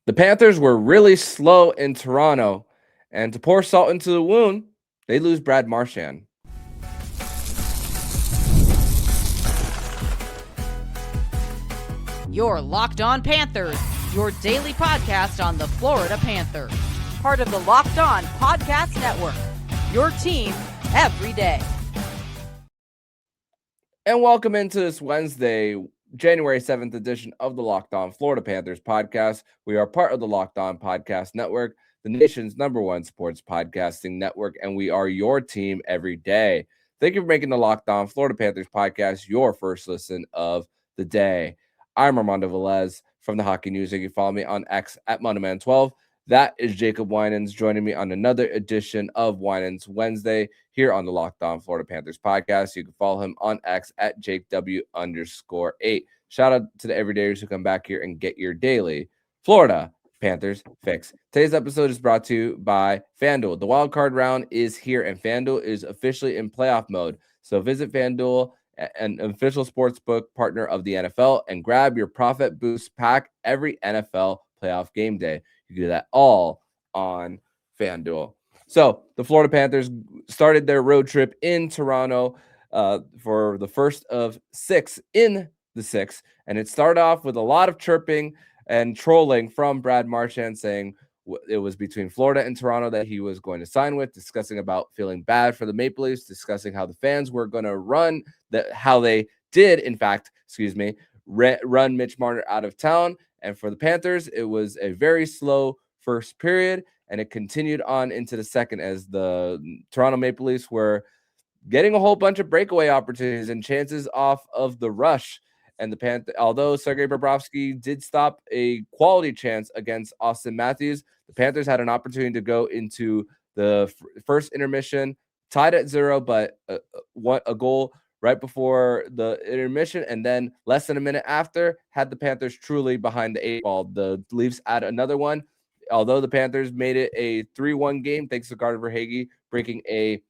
The Panthers were really slow in Toronto, and to pour salt into the wound, they lose Brad Marchand. You're Locked On Panthers, your daily podcast on the Florida Panthers. Part of the Locked On Podcast Network, your team every day. And welcome into this Wednesday, January 7th edition of the Locked On Florida Panthers podcast. We are part of the Locked On Podcast Network, the nation's #1 sports podcasting network, and we are your team every day. Thank you for making the Locked On Florida Panthers podcast your first listen of the day. I'm Armando Velez from the Hockey News. You can follow me on X at MondoMan12. That is Jacob Winans joining me on another edition of Winans Wednesday here on the Locked On Florida Panthers podcast. You can follow him on X at JakeW_8. Shout out to the everydayers who come back here and get your daily Florida Panthers fix. Today's episode is brought to you by FanDuel. The wild card round is here, and FanDuel is officially in playoff mode. So visit FanDuel, an official sportsbook partner of the NFL, and grab your profit boost pack every NFL playoff game day. You can do that all on FanDuel. So the Florida Panthers started their road trip in Toronto for the first of 6 in the 6, and it started off with a lot of chirping and trolling from Brad Marchand, saying it was between Florida and Toronto that he was going to sign with, discussing about feeling bad for the Maple Leafs, discussing how the fans were going to run, how they did, in fact, run Mitch Marner out of town. And for the Panthers, it was a very slow first period, and it continued on into the second as the Toronto Maple Leafs were getting a whole bunch of breakaway opportunities and chances off of the rush. And although Sergei Bobrovsky did stop a quality chance against Austin Matthews, the Panthers had an opportunity to go into the first intermission, tied at 0, but a goal right before the intermission, and then less than a minute after, had the Panthers truly behind the 8 ball. The Leafs add another one. Although the Panthers made it a 3-1 game, thanks to Carter Verhaeghe breaking a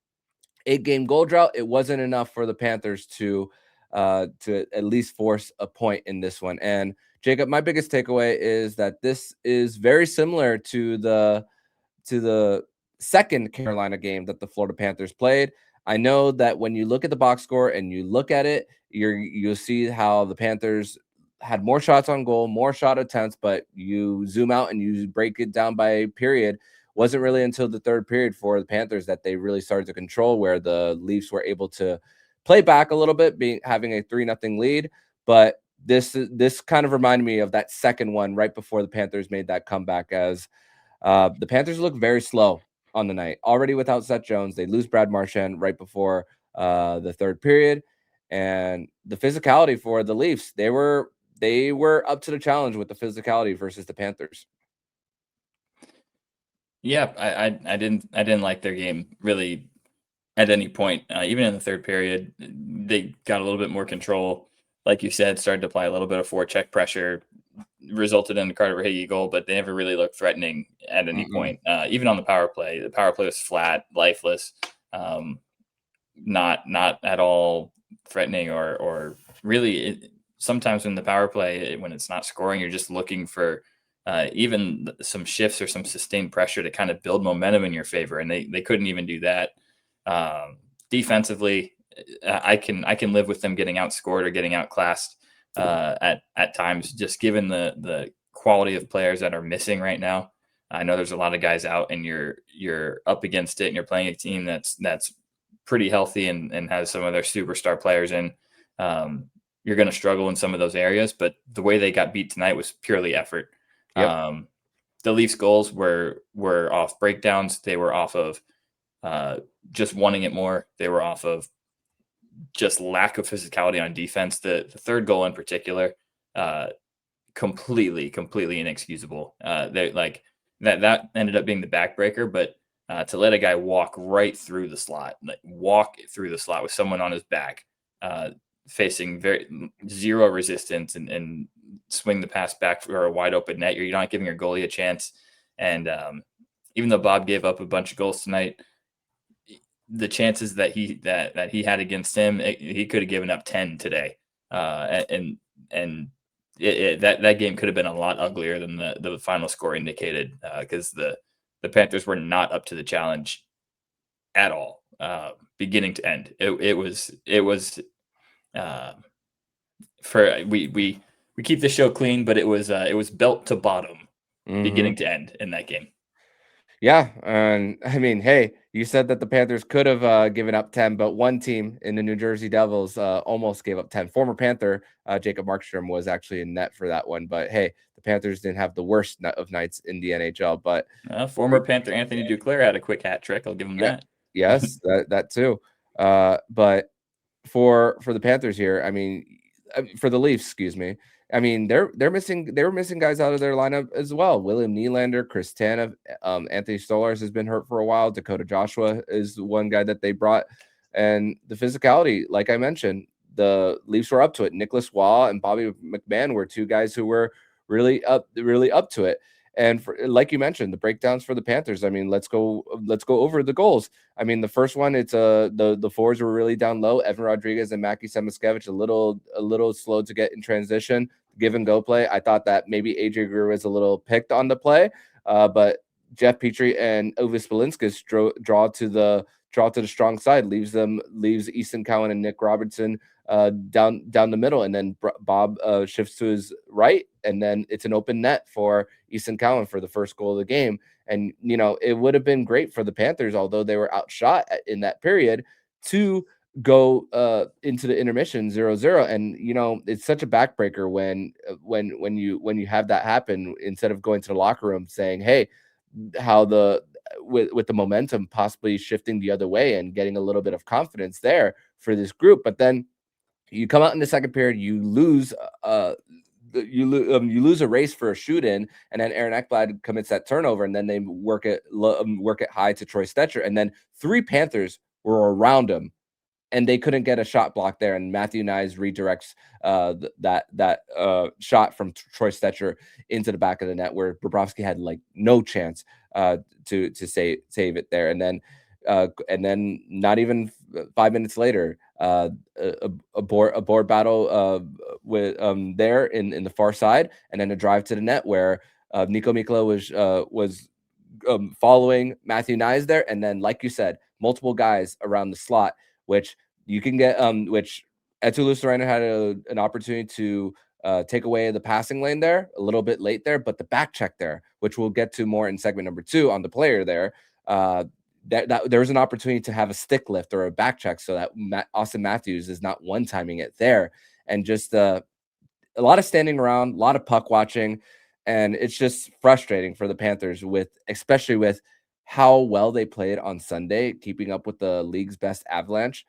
8-game goal drought, it wasn't enough for the Panthers to at least force a point in this one. And Jacob, my biggest takeaway is that this is very similar to the second Carolina game that the Florida Panthers played. I know that when you look at the box score and you look at it, you'll see how the Panthers had more shots on goal, more shot attempts, but you zoom out and you break it down by period. Wasn't really until the third period for the Panthers that they really started to control, where the Leafs were able to play back a little bit, having a 3-0 lead. But this kind of reminded me of that second one right before the Panthers made that comeback, as the Panthers look very slow on the night. Already without Seth Jones, they lose Brad Marchand right before the third period. And the physicality for the Leafs, they were up to the challenge with the physicality versus the Panthers. Yeah, I didn't like their game really at any point. Even in the third period, they got a little bit more control. Like you said, started to apply a little bit of forecheck pressure, resulted in the Carter Verhaeghe goal, but they never really looked threatening at any point. Even on the power play was flat, lifeless, not at all threatening or really. Sometimes in the power play, when it's not scoring, you're just looking for even some shifts or some sustained pressure to kind of build momentum in your favor, and they couldn't even do that. Defensively, I can live with them getting outscored or getting outclassed at times, just given the quality of players that are missing right now. I know there's a lot of guys out, and you're up against it, and you're playing a team that's pretty healthy and has some of their superstar players in. You're going to struggle in some of those areas, but the way they got beat tonight was purely effort. Yep. The Leafs goals were off breakdowns. They were off of just wanting it more. They were off of just lack of physicality on defense. The third goal in particular, completely inexcusable. They like that ended up being the backbreaker, but to let a guy walk right through the slot, with someone on his back, facing zero resistance and swing the pass back for a wide open net. You're not giving your goalie a chance. And even though Bob gave up a bunch of goals tonight, the chances that he had against him, he could have given up 10 today. And that game could have been a lot uglier than the final score indicated, because the Panthers were not up to the challenge at all, beginning to end. It was for we keep the show clean, but it was belt to bottom, beginning to end in that game. Yeah, and I mean, hey, you said that the Panthers could have given up 10, but one team in the New Jersey Devils almost gave up 10. Former Panther Jacob Marchand was actually in net for that one, but hey, the Panthers didn't have the worst of nights in the NHL. But Former Panther Anthony Duclair had a quick hat trick. I'll give him that. Yes, that too. But for the Panthers here, I mean, for the Leafs, excuse me. I mean, they were missing guys out of their lineup as well. William Nylander, Chris Tanev, Anthony Stolarz has been hurt for a while. Dakota Joshua is one guy that they brought, and the physicality, like I mentioned, the Leafs were up to it. Nicholas Waugh and Bobby McMahon were two guys who were really up to it. And like you mentioned, the breakdowns for the Panthers. I mean, let's go over the goals. I mean, the first one, it's the forwards were really down low. Evan Rodriguez and Mackie Samoskevich a little slow to get in transition, give and go play. I thought that maybe AJ Greer was a little picked on the play, but Jeff Petrie and Ovis Balinskis draw to the strong side, leaves Easton Cowan and Nick Robertson down the middle, and then Bob shifts to his right, and then it's an open net for Easton Cowan for the first goal of the game. And it would have been great for the Panthers, although they were outshot in that period, to go into the intermission 0-0. And it's such a backbreaker when you have that happen, instead of going to the locker room saying, hey, how with the momentum possibly shifting the other way and getting a little bit of confidence there for this group. But then you come out in the second period, you lose a race for a shoot in, and then Aaron Ekblad commits that turnover, and then they work it high to Troy Stetcher, and then three Panthers were around him, and they couldn't get a shot block there. And Matthew Knies redirects that shot from Troy Stetcher into the back of the net, where Bobrovsky had like no chance to save it there. And then not even 5 minutes later, a board battle with there in the far side, and then a drive to the net where Nico Mikkola was following Matthew Knies there, and then, like you said, multiple guys around the slot, which you can get which Eetu Luostarinen had an opportunity to take away the passing lane there a little bit late there, but the back check there, which we'll get to more in segment number 2 on the player there, that there was an opportunity to have a stick lift or a back check so that Austin Matthews is not one-timing it there. And just a lot of standing around, a lot of puck watching, and it's just frustrating for the Panthers, especially with how well they played on Sunday, keeping up with the league's best avalanche,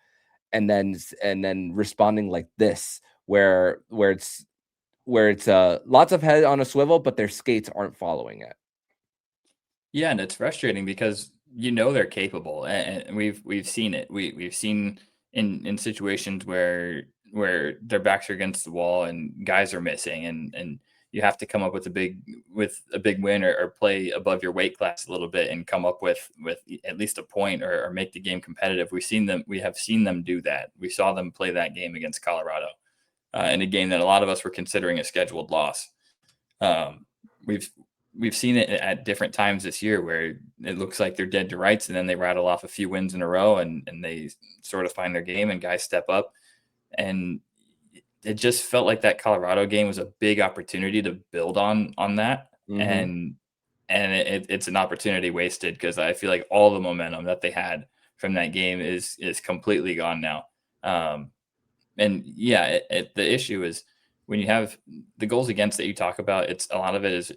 and then responding like this, where it's lots of head on a swivel, but their skates aren't following it. Yeah, and it's frustrating because they're capable, and we've seen it. We've seen in situations where their backs are against the wall and guys are missing, and you have to come up with a big win or play above your weight class a little bit and come up with at least a point or make the game competitive. We have seen them do that. We saw them play that game against Colorado in a game that a lot of us were considering a scheduled loss. We've seen it at different times this year where it looks like they're dead to rights, and then they rattle off a few wins in a row and they sort of find their game and guys step up. And it just felt like that Colorado game was a big opportunity to build on that. Mm-hmm. And it's an opportunity wasted, because I feel like all the momentum that they had from that game is completely gone now. And yeah, the issue is, when you have the goals against that you talk about, it's a lot of it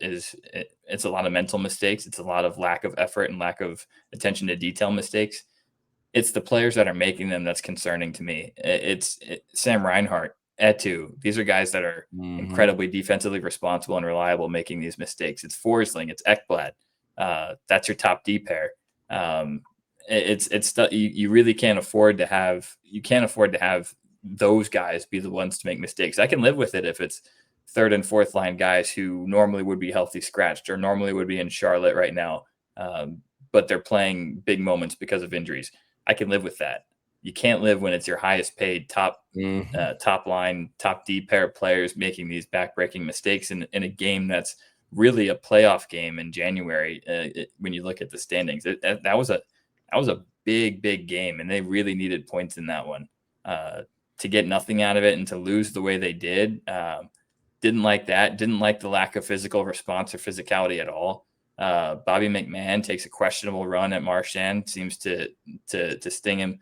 it's a lot of mental mistakes. It's a lot of lack of effort and lack of attention to detail mistakes. It's the players that are making them that's concerning to me. It's Sam Reinhart, Eetu. These are guys that are incredibly defensively responsible and reliable, making these mistakes. It's Forsling, it's Ekblad. That's your top D pair. You really can't afford to have those guys be the ones to make mistakes. I can live with it if it's third and fourth line guys who normally would be healthy scratched or normally would be in Charlotte right now, but they're playing big moments because of injuries. I can live with that. you can't live when it's your highest paid top line, top D pair of players making these backbreaking mistakes in a game that's really a playoff game in January. When you look at the standings, that was a big game, and they really needed points in that one. To get nothing out of it and to lose the way they did, didn't like that. Didn't like the lack of physical response or physicality at all. Bobby McMahon takes a questionable run at Marchand, seems to sting him.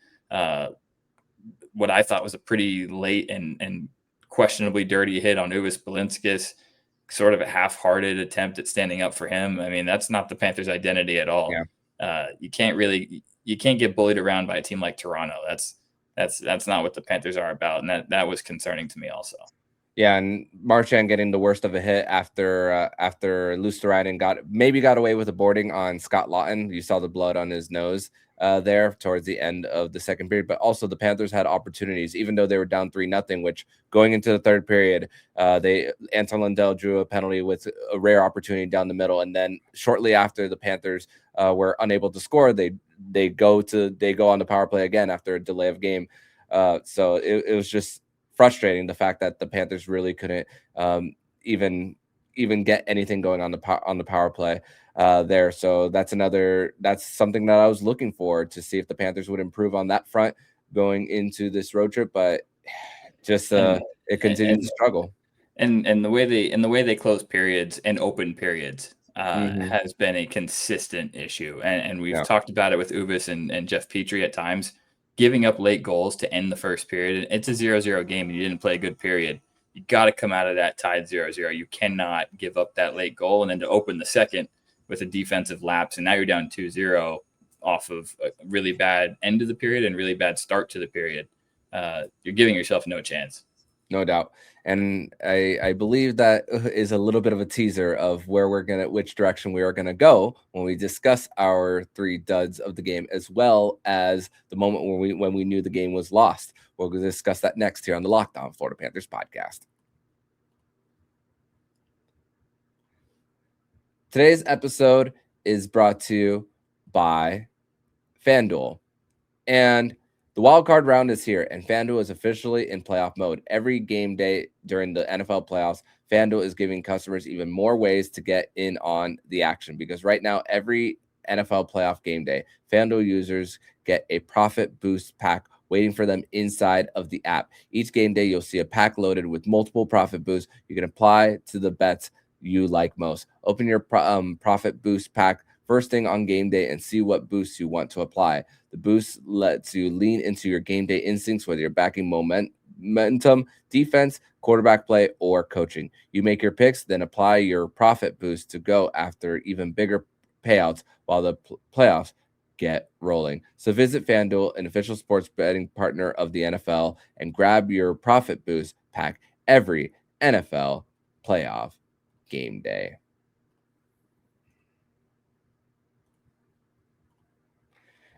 What I thought was a pretty late and questionably dirty hit on Uvis Balinskis, sort of a half-hearted attempt at standing up for him. I mean, that's not the Panthers' identity at all. Yeah. You can't get bullied around by a team like Toronto. That's not what the Panthers are about, and that was concerning to me also. Yeah, and Marchand getting the worst of a hit after Luosterainen got away with a boarding on Scott Lawton. You saw the blood on his nose there towards the end of the second period, but also the Panthers had opportunities, even though they were down 3-0, which going into the third period, Anton Lundell drew a penalty with a rare opportunity down the middle, and then shortly after the Panthers were unable to score, they go on the power play again after a delay of game. So it was just frustrating, the fact that the Panthers really couldn't even get anything going on the power play there. So that's something that I was looking for, to see if the Panthers would improve on that front going into this road trip, but just it continued to struggle. And the way they close periods and open periods has been a consistent issue, and we've talked about it with Uvis and Jeff Petrie at times. Giving up late goals to end the first period. It's a 0-0 game and you didn't play a good period. You got to come out of that tied 0-0. You cannot give up that late goal and then to open the second with a defensive lapse. And now you're down 2-0 off of a really bad end of the period and really bad start to the period. You're giving yourself no chance. No doubt. And I believe that is a little bit of a teaser of which direction we are gonna go when we discuss our 3 duds of the game, as well as the moment when we knew the game was lost. We'll discuss that next here on the Locked On Florida Panthers podcast. Today's episode is brought to you by FanDuel. And the wild card round is here, and FanDuel is officially in playoff mode. Every game day during the NFL playoffs, FanDuel is giving customers even more ways to get in on the action, because right now, every NFL playoff game day, FanDuel users get a profit boost pack waiting for them inside of the app. Each game day, you'll see a pack loaded with multiple profit boosts you can apply to the bets you like most. Open your profit boost pack first thing on game day and see what boosts you want to apply. The boost lets you lean into your game day instincts, whether you're backing momentum, defense, quarterback play, or coaching. You make your picks, then apply your profit boost to go after even bigger payouts while the playoffs get rolling. So visit FanDuel, an official sports betting partner of the NFL, and grab your profit boost pack every NFL playoff game day.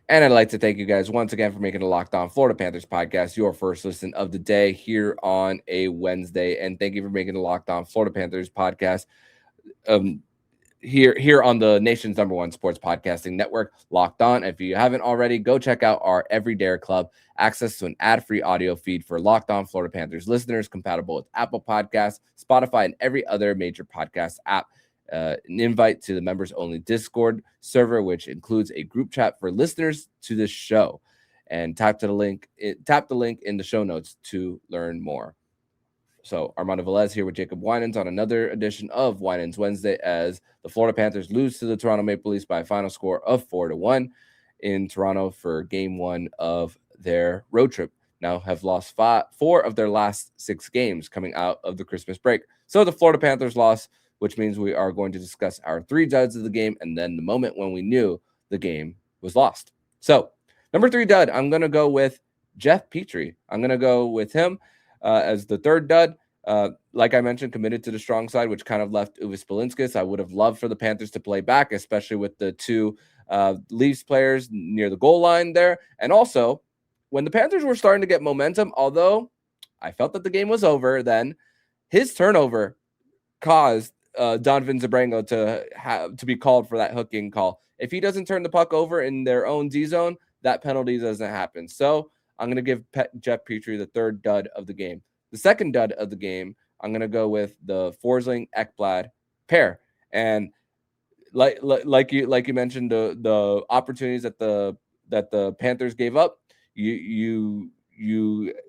And I'd like to thank you guys once again for making the Locked On Florida Panthers podcast your first listen of the day here on a Wednesday. And thank you for making the Locked On Florida Panthers podcast here on the nation's #1 sports podcasting network, Locked On. If you haven't already, go check out our Everyday Club, access to an ad-free audio feed for Locked On Florida Panthers listeners, compatible with Apple Podcasts, Spotify, and every other major podcast app. An invite to the members-only Discord server, which includes a group chat for listeners to this show. And tap the link in the show notes to learn more. So Armando Velez here with Jacob Winans on another edition of Winans Wednesday, as the Florida Panthers lose to the Toronto Maple Leafs by a final score of 4-1 in Toronto for game 1 of their road trip. Now have lost 4 of their last 6 games coming out of the Christmas break. So the Florida Panthers lost, which means we are going to discuss our 3 duds of the game and then the moment when we knew the game was lost. So number 3 dud, I'm going to go with Jeff Petrie. I'm going to go with him as the 3rd dud. Like I mentioned, committed to the strong side, which kind of left Uvis Balinskis. I would have loved for the Panthers to play back, especially with the 2 Leafs players near the goal line there. And also, when the Panthers were starting to get momentum, although I felt that the game was over then, his turnover caused Donovan Zabrango to be called for that hooking call. If he doesn't turn the puck over in their own D zone, that penalty doesn't happen. So I'm going to give Jeff Petrie the third dud of the game. The second dud of the game, I'm going to go with the Forsling Ekblad pair. And like you mentioned, the opportunities that the Panthers gave up, you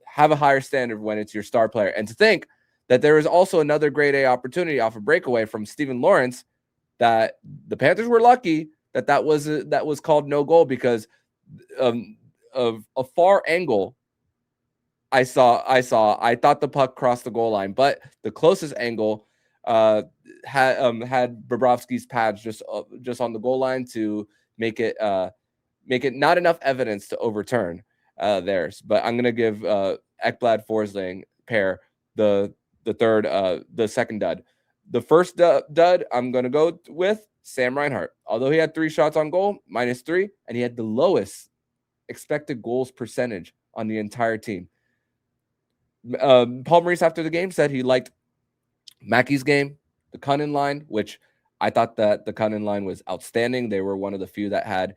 have a higher standard when it's your star player. And to think that there is also another grade A opportunity off a breakaway from Steven Lawrence, that the Panthers were lucky that was called no goal, because of a far angle I thought the puck crossed the goal line, but the closest angle had Bobrovsky's pads just on the goal line to make it not enough evidence to overturn theirs. But I'm gonna give Ekblad Forsling pair the second dud. The first dud I'm gonna go with Sam Reinhart. Although he had 3 shots on goal, -3, and he had the lowest expected goals percentage on the entire team. Paul Maurice after the game said he liked Mackey's game, the Cunnin line, which I thought that the Cunnin line was outstanding. They were one of the few that had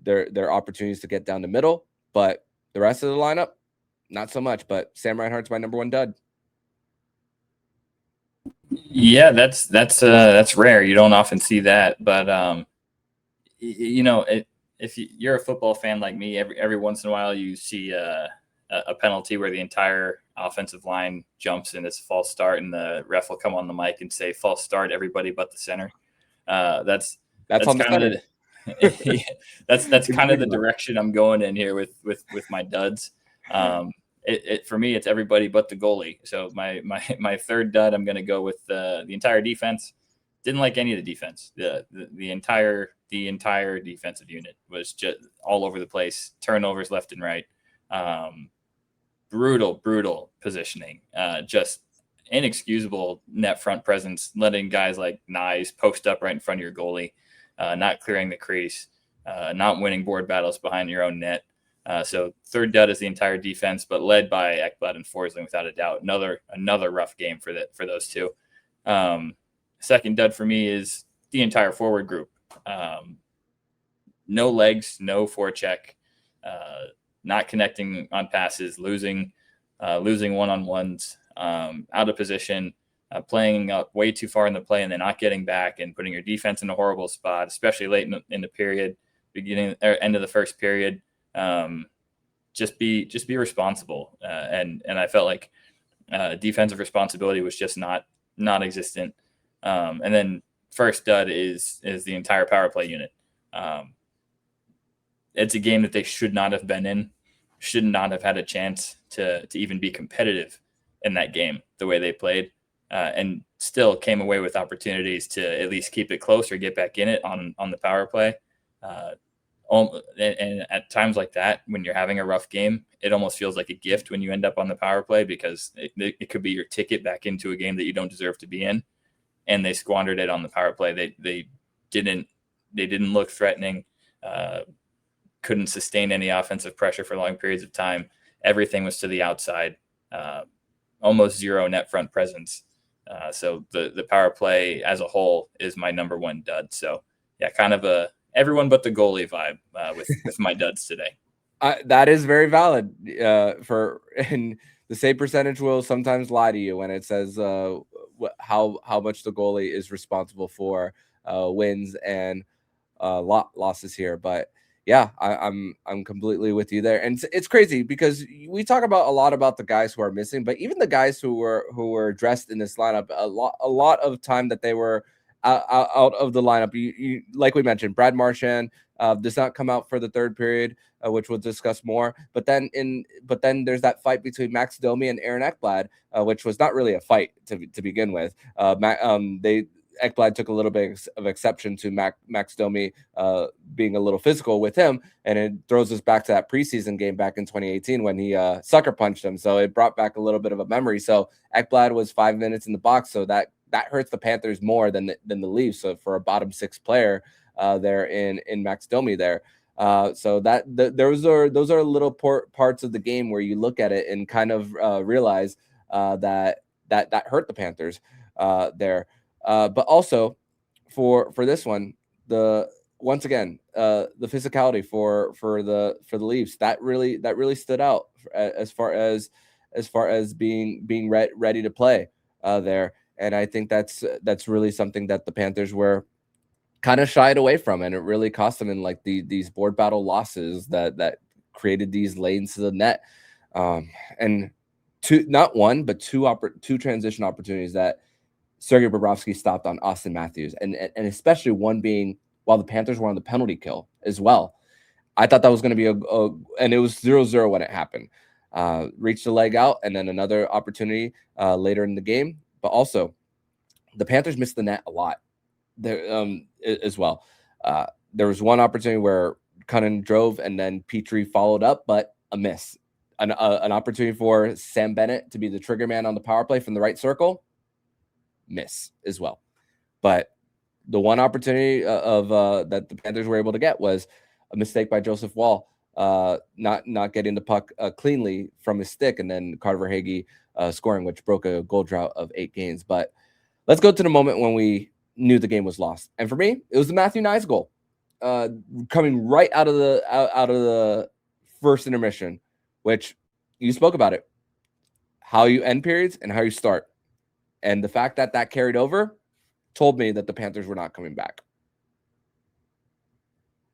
their opportunities to get down the middle, but the rest of the lineup, not so much. But Sam Reinhart's my number 1 dud. Yeah, that's rare. You don't often see that, but if you're a football fan like me, every once in a while you see a penalty where the entire offensive line jumps and it's a false start, and the ref will come on the mic and say false start, everybody but the center. That's kind of that's kind of the direction I'm going in here with my duds. For me, it's everybody but the goalie. So my third dud, I'm going to go with the entire defense. Didn't like any of the defense. The entire defensive unit was just all over the place. Turnovers left and right. Brutal positioning. Just inexcusable net front presence, letting guys like Knies post up right in front of your goalie, not clearing the crease, not winning board battles behind your own net. So third dud is the entire defense, but led by Ekblad and Forsling without a doubt. Another rough game for those two. Second dud for me is the entire forward group. No legs, no forecheck, not connecting on passes, losing one-on-ones, out of position, playing up way too far in the play and then not getting back and putting your defense in a horrible spot, especially late in the period, beginning or end of the first period. Just be responsible. And I felt like defensive responsibility was just not existent. And then first dud is the entire power play unit. It's a game that they should not have been in, should not have had a chance to even be competitive in that game the way they played, and still came away with opportunities to at least keep it close or get back in it on the power play. And at times like that, when you're having a rough game, it almost feels like a gift when you end up on the power play, because it could be your ticket back into a game that you don't deserve to be in. And they squandered it on the power play. They didn't look threatening, couldn't sustain any offensive pressure for long periods of time. Everything was to the outside, almost zero net front presence. So the power play as a whole is my number 1 dud. So yeah, kind of a everyone but the goalie vibe with my duds today. That is very valid. And the save percentage will sometimes lie to you when it says how much the goalie is responsible for wins and losses here. But yeah, I'm completely with you there. And it's crazy because we talk about a lot about the guys who are missing, but even the guys who were dressed in this lineup, a lot of time that they were out of the lineup. You like we mentioned, Brad Marchand does not come out for the third period, which we'll discuss more. But then there's that fight between Max Domi and Aaron Ekblad, which was not really a fight to begin with. Ekblad took a little bit of exception to Max Domi being a little physical with him, and it throws us back to that preseason game back in 2018 when he sucker punched him. So it brought back a little bit of a memory. So Ekblad was 5 minutes in the box, so that hurts the Panthers more than the Leafs. So for a bottom 6 player there in Max Domi there. So those are little parts of the game where you look at it and kind of realize that hurt the Panthers there. But also for this one, the once again, the physicality for the Leafs that really stood out as far as being ready to play there. And I think that's really something that the Panthers were kind of shied away from, and it really cost them in like these board battle losses that created these lanes to the net, and not one but two transition opportunities that Sergei Bobrovsky stopped on Austin Matthews, and especially one being while the Panthers were on the penalty kill as well. I thought that was going to be and it was 0-0 when it happened. Reached the leg out, and then another opportunity later in the game. But also, the Panthers missed the net a lot there as well. There was one opportunity where Cunningham drove, and then Petrie followed up, but a miss. An opportunity for Sam Bennett to be the trigger man on the power play from the right circle, miss as well. But the one opportunity that the Panthers were able to get was a mistake by Joseph Woll, not getting the puck cleanly from his stick, and then Carter Verhaeghe scoring, which broke a goal drought of 8 games. But let's go to the moment when we knew the game was lost. And for me, it was the Matthew Knies goal, coming right out of the first intermission, which you spoke about it, how you end periods and how you start. And the fact that carried over told me that the Panthers were not coming back.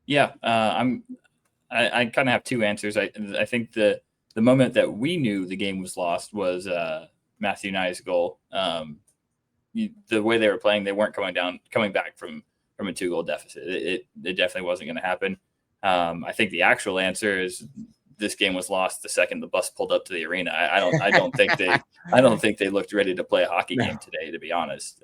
Yeah, I kind of have two answers. I think the moment that we knew the game was lost was Matthew Knies' goal. The way they were playing, they weren't coming back from a 2-goal deficit. It definitely wasn't going to happen. I think the actual answer is this game was lost the second the bus pulled up to the arena. I don't think they looked ready to play a hockey game today, to be honest.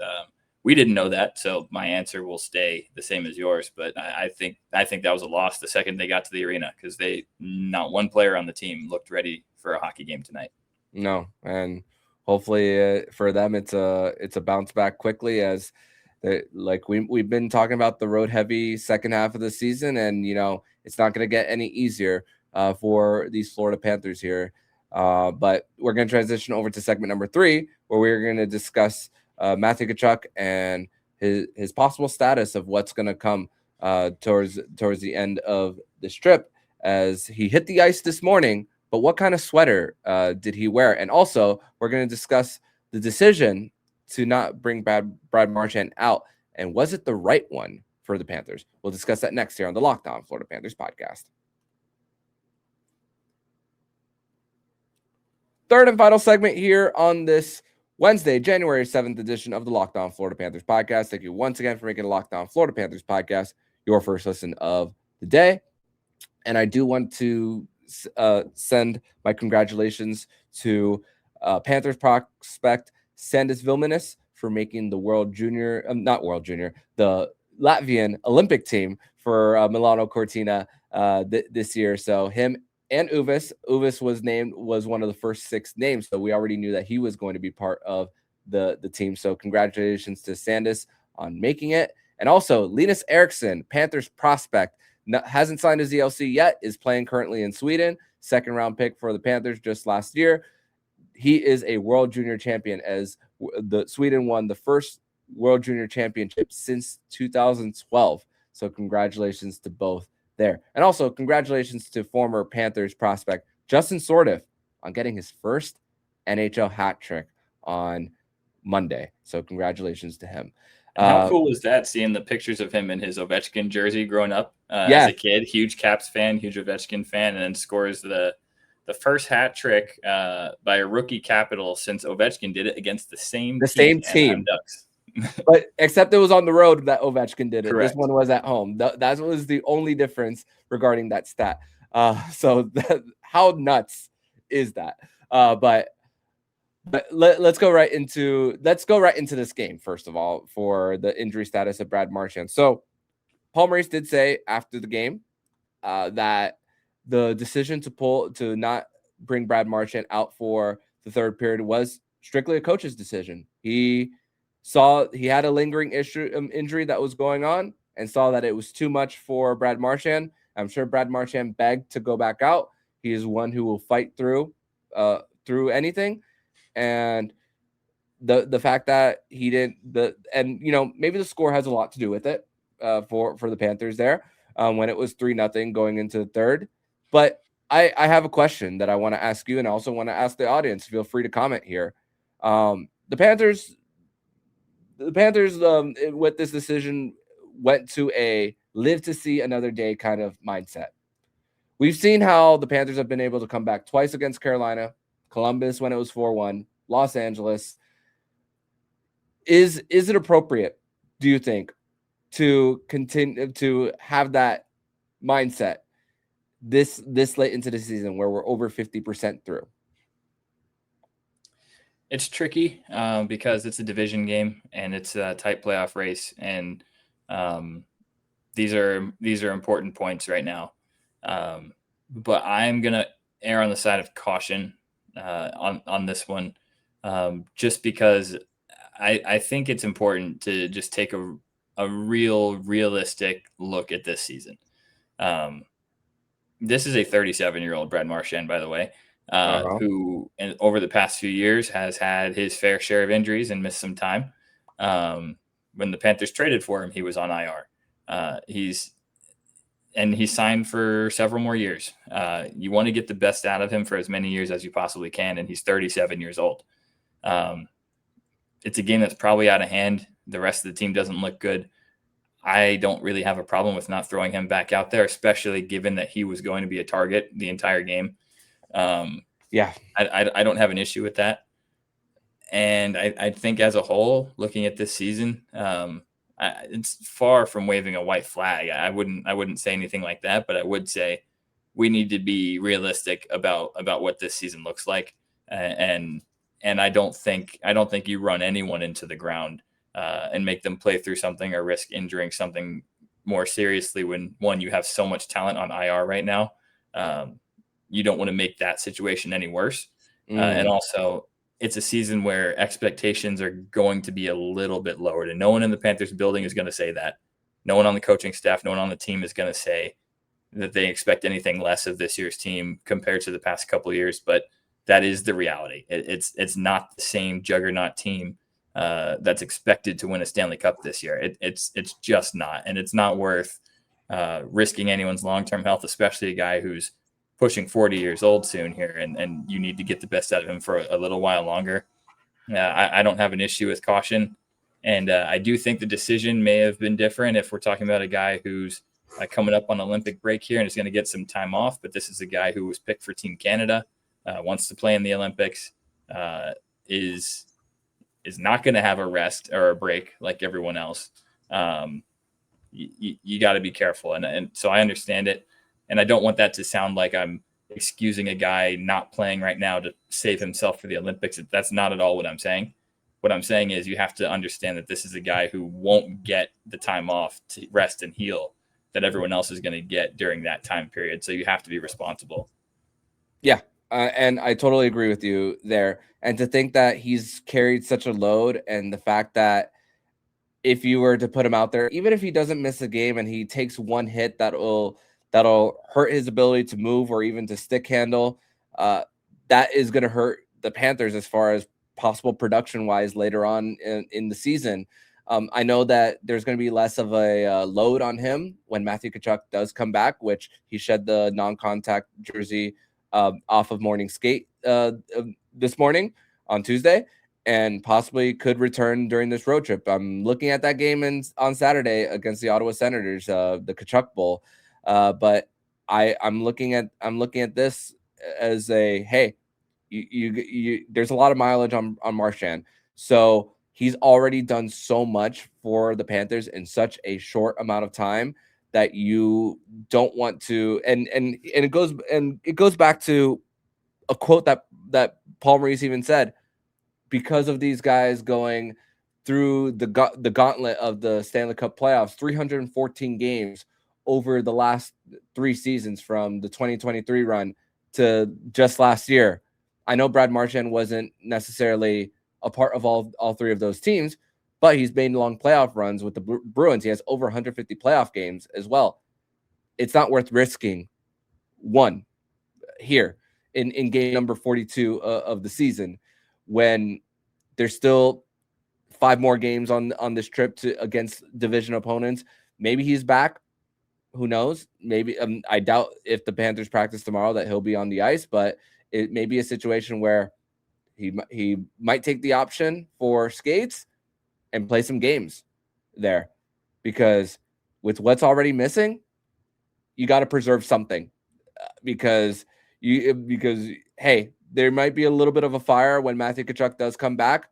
We didn't know that, so my answer will stay the same as yours. But I think that was a loss the second they got to the arena, because not one player on the team looked ready for a hockey game tonight. No, and hopefully for them it's a bounce back quickly, as like we've been talking about the road heavy second half of the season, and it's not going to get any easier for these Florida Panthers here. But we're going to transition over to segment number 3, where we're going to discuss Matthew Tkachuk and his possible status of what's going to come towards the end of this trip, as he hit the ice this morning. But what kind of sweater did he wear? And also, we're going to discuss the decision to not bring Brad Marchand out, and was it the right one for the Panthers? We'll discuss that next here on the Locked On Florida Panthers podcast. Third and final segment here on this Wednesday, January 7th edition of the Locked On Florida Panthers podcast. Thank you once again for making the Locked On Florida Panthers podcast your first listen of the day. And I do want to send my congratulations to Panthers prospect Sandis Vilmanis for making the the Latvian Olympic team for Milano Cortina this year. So him and Uvis was one of the first 6 names, so we already knew that he was going to be part of the team. So congratulations to Sandis on making it. And also Linus Eriksson, Panthers prospect, hasn't signed his ELC yet, is playing currently in Sweden, 2nd round pick for the Panthers just last year. He is a World Junior champion, as the Sweden won the first World Junior Championship since 2012. So congratulations to both there. And also congratulations to former Panthers prospect Justin Sordiff on getting his first NHL hat trick on Monday. So congratulations to him. How cool was that, seeing the pictures of him in his Ovechkin jersey growing up as a kid? Huge Caps fan, huge Ovechkin fan, and then scores the first hat trick by a rookie Capital since Ovechkin did it against the same team. Ducks. But except it was on the road that Ovechkin did it. Correct. This one was at home. That was the only difference regarding that stat. How nuts is that? But let's go right into this game to of all, for the injury status of Brad Marchand. So Paul Maurice did say after the game that the decision to not bring Brad Marchand out for the third period was strictly a coach's decision. He saw he had a lingering injury that was going on, and saw that it was too much for Brad Marchand. I'm sure Brad Marchand begged to go back out. He is one who will fight through anything. And the fact that he didn't, maybe the score has a lot to do with it. for the Panthers there when it was 3-0 going into the third. But I have a question that I want to ask you, and I also want to ask the audience. Feel free to comment here. The Panthers with this decision went to a live to see another day kind of mindset. We've seen how the Panthers have been able to come back twice against Carolina, Columbus when it was 4-1, Los Angeles. Is it appropriate, do you think, to continue to have that mindset this late into the season where we're over 50% through? It's tricky because it's a division game and it's a tight playoff race, and these are important points right now. But I'm gonna err on the side of caution on this one, just because I think it's important to just take a realistic look at this season. This is a 37-year-old Brad Marchand, by the way, who over the past few years has had his fair share of injuries and missed some time. When the Panthers traded for him, he was on IR. He's signed for several more years. You want to get the best out of him for as many years as you possibly can, and he's 37 years old. It's a game that's probably out of hand. The rest of the team doesn't look good. I don't really have a problem with not throwing him back out there, especially given that he was going to be a target the entire game. I don't have an issue with that. And I think as a whole, looking at this season, it's far from waving a white flag. I wouldn't say anything like that, but I would say we need to be realistic about what this season looks like. And I don't think you run anyone into the ground and make them play through something or risk injuring something more seriously when, one, you have so much talent on IR right now. You don't want to make that situation any worse. And also, it's a season where expectations are going to be a little bit lowered, and no one in the Panthers building is going to say that. No one on the coaching staff, no one on the team is going to say that they expect anything less of this year's team compared to the past couple of years. But that is the reality. It's not the same juggernaut team that's expected to win a Stanley Cup this year. It's just not, and it's not worth risking anyone's long-term health, especially a guy who's pushing 40 years old soon here, and you need to get the best out of him for a little while longer. I don't have an issue with caution, and I do think the decision may have been different if we're talking about a guy who's coming up on Olympic break here and is going to get some time off. But this is a guy who was picked for Team Canada, wants to play in the Olympics, is not going to have a rest or a break like everyone else. You got to be careful, and so I understand it. And I don't want that to sound like I'm excusing a guy not playing right now to save himself for the Olympics. That's not at all what I'm saying. What I'm saying is you have to understand that this is a guy who won't get the time off to rest and heal that everyone else is going to get during that time period. So you have to be responsible. Yeah, and I totally agree with you there. And to think that he's carried such a load, and the fact that if you were to put him out there, even if he doesn't miss a game and he takes one hit that'll hurt his ability to move or even to stick handle, that is going to hurt the Panthers as far as possible production-wise later on in the season. I know that there's going to be less of a load on him when Matthew Tkachuk does come back, which he shed the non-contact jersey off of morning skate this morning on Tuesday, and possibly could return during this road trip. I'm looking at that game on Saturday against the Ottawa Senators, the Tkachuk Bowl. But I'm looking at this as a, hey, you there's a lot of mileage on Marchand. So he's already done so much for the Panthers in such a short amount of time that you don't want to, and it goes back to a quote that Paul Maurice even said, because of these guys going through the gauntlet of the Stanley Cup playoffs, 314 games over the last 3 seasons from the 2023 run to just last year. I know Brad Marchand wasn't necessarily a part of all 3 of those teams, but he's made long playoff runs with the Bruins. He has over 150 playoff games as well. It's not worth risking one here in game number 42 of the season when there's still 5 more games on this trip against division opponents. maybe he's back. Who knows? Maybe I doubt if the Panthers practice tomorrow that he'll be on the ice, but it may be a situation where he might take the option for skates and play some games there, because with what's already missing, you got to preserve something, because hey, there might be a little bit of a fire when Matthew Tkachuk does come back,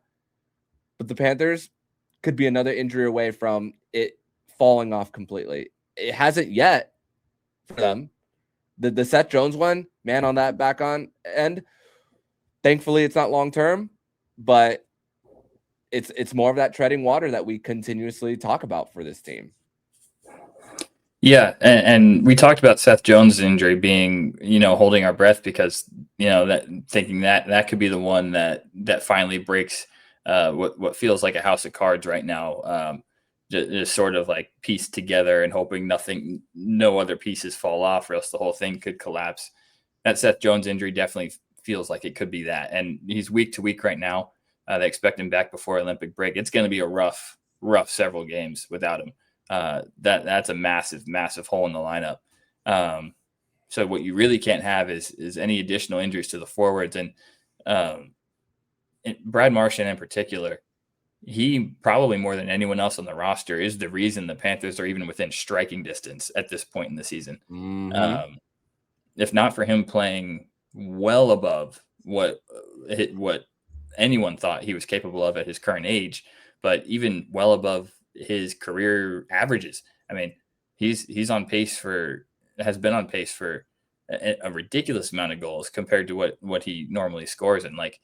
but the Panthers could be another injury away from it falling off completely. It hasn't yet for them. The Seth Jones one, man, on that back on end, thankfully it's not long term, but it's more of that treading water that we continuously talk about for this team. Yeah, and we talked about Seth Jones' injury being, holding our breath, because that thinking that could be the one that finally breaks what feels like a house of cards right now. Just sort of like pieced together and hoping no other pieces fall off, or else the whole thing could collapse. That Seth Jones injury definitely feels like it could be that, and he's week to week right now. They expect him back before Olympic break. It's going to be a rough several games without him. That's a massive hole in the lineup. So what you really can't have is any additional injuries to the forwards, and Brad Marchand in particular. He probably more than anyone else on the roster is the reason the Panthers are even within striking distance at this point in the season. Mm-hmm. If not for him playing well above what anyone thought he was capable of at his current age, but even well above his career averages. I mean, has been on pace for a ridiculous amount of goals compared to what he normally scores. And like,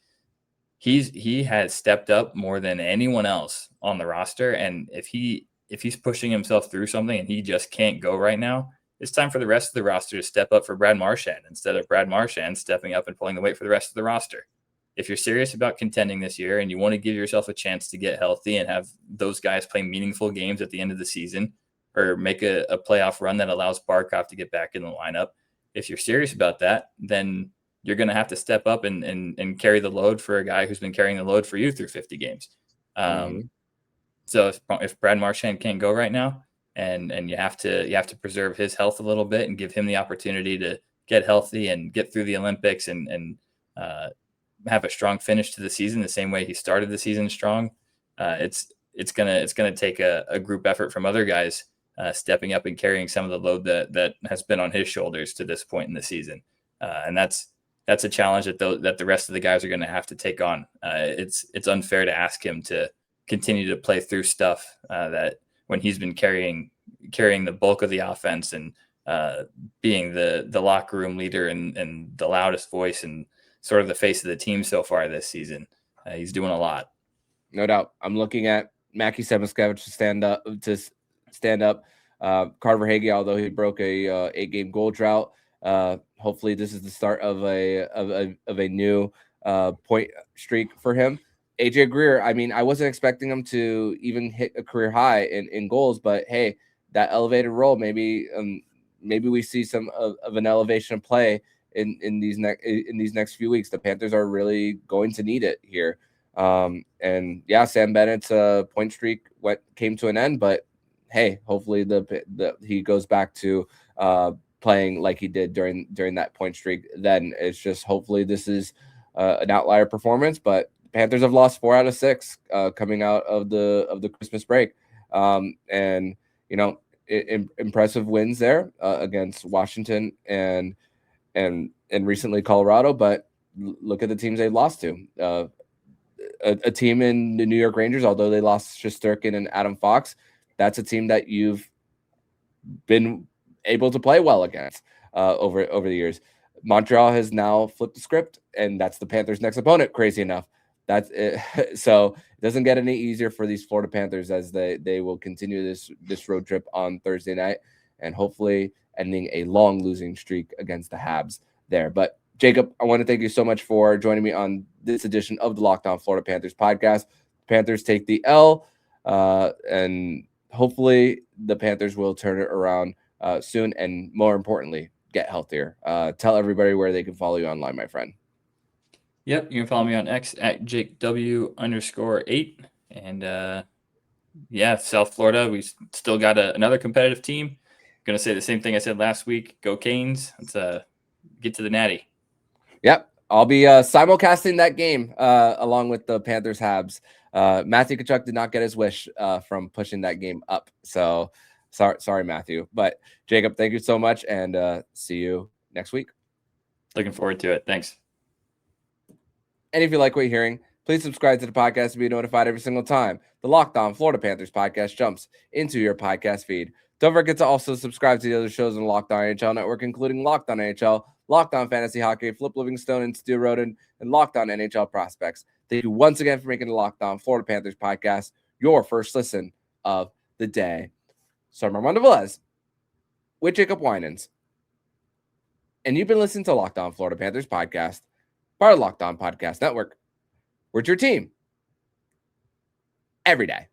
he has stepped up more than anyone else on the roster. And if he's pushing himself through something and he just can't go right now, it's time for the rest of the roster to step up for Brad Marchand instead of Brad Marchand stepping up and pulling the weight for the rest of the roster. If you're serious about contending this year and you want to give yourself a chance to get healthy and have those guys play meaningful games at the end of the season, or make a playoff run that allows Barkov to get back in the lineup, if you're serious about that, then you're going to have to step up and carry the load for a guy who's been carrying the load for you through 50 games. So if Brad Marchand can't go right now, and you have to preserve his health a little bit and give him the opportunity to get healthy and get through the Olympics and have a strong finish to the season the same way he started the season strong. It's gonna take a group effort from other guys stepping up and carrying some of the load that has been on his shoulders to this point in the season, and that's a challenge that the rest of the guys are going to have to take on. It's unfair to ask him to continue to play through stuff that when he's been carrying the bulk of the offense and being the locker room leader and the loudest voice and sort of the face of the team so far this season. He's doing a lot. No doubt. I'm looking at Mackie Semenskevich to stand up. Carter Verhaeghe, although he broke a 8-game goal drought, hopefully this is the start of a new point streak for him. AJ Greer, I mean, I wasn't expecting him to even hit a career high in goals, but hey, that elevated role, maybe we see some of an elevation of play in these next few weeks. The Panthers are really going to need it here. And yeah, Sam Bennett's point streak came to an end, but hey, hopefully he goes back to playing like he did during that point streak. Then it's just hopefully this is an outlier performance, but Panthers have lost 4 out of 6 coming out of the Christmas break, and impressive wins there against Washington and recently Colorado. But look at the teams they've lost to. A team in the New York Rangers, although they lost Shesterkin and Adam Fox, that's a team that you've been able to play well against over the years. Montreal has now flipped the script, and that's the Panthers' next opponent. Crazy enough. That's it. So it doesn't get any easier for these Florida Panthers as they will continue this road trip on Thursday night and hopefully ending a long losing streak against the Habs there. But Jacob, I want to thank you so much for joining me on this edition of the Locked On Florida Panthers podcast. Panthers take the L, and hopefully the Panthers will turn it around soon, and more importantly, get healthier. Tell everybody where they can follow you online, my friend. Yep, you can follow me on X at JakeW_8, and Yeah, South Florida, we still got another competitive team. Going to say the same thing I said last week. Go Canes. Let's get to the Natty. Yep. I'll be simulcasting that game along with the Panthers Habs. Matthew Tkachuk did not get his wish from pushing that game up. So sorry, Matthew. But Jacob, thank you so much, and see you next week. Looking forward to it. Thanks. And if you like what you're hearing, please subscribe to the podcast to be notified every single time the Locked On Florida Panthers podcast jumps into your podcast feed. Don't forget to also subscribe to the other shows on the Locked On NHL Network, including Locked On NHL, Locked On Fantasy Hockey, Flip Livingstone and Stu Roden, and Locked On NHL Prospects. Thank you once again for making the Locked On Florida Panthers podcast your first listen of the day. So I'm Armando Velez with Jacob Winans, and you've been listening to Locked On Florida Panthers podcast, part of Locked On Podcast Network. We're your team every day.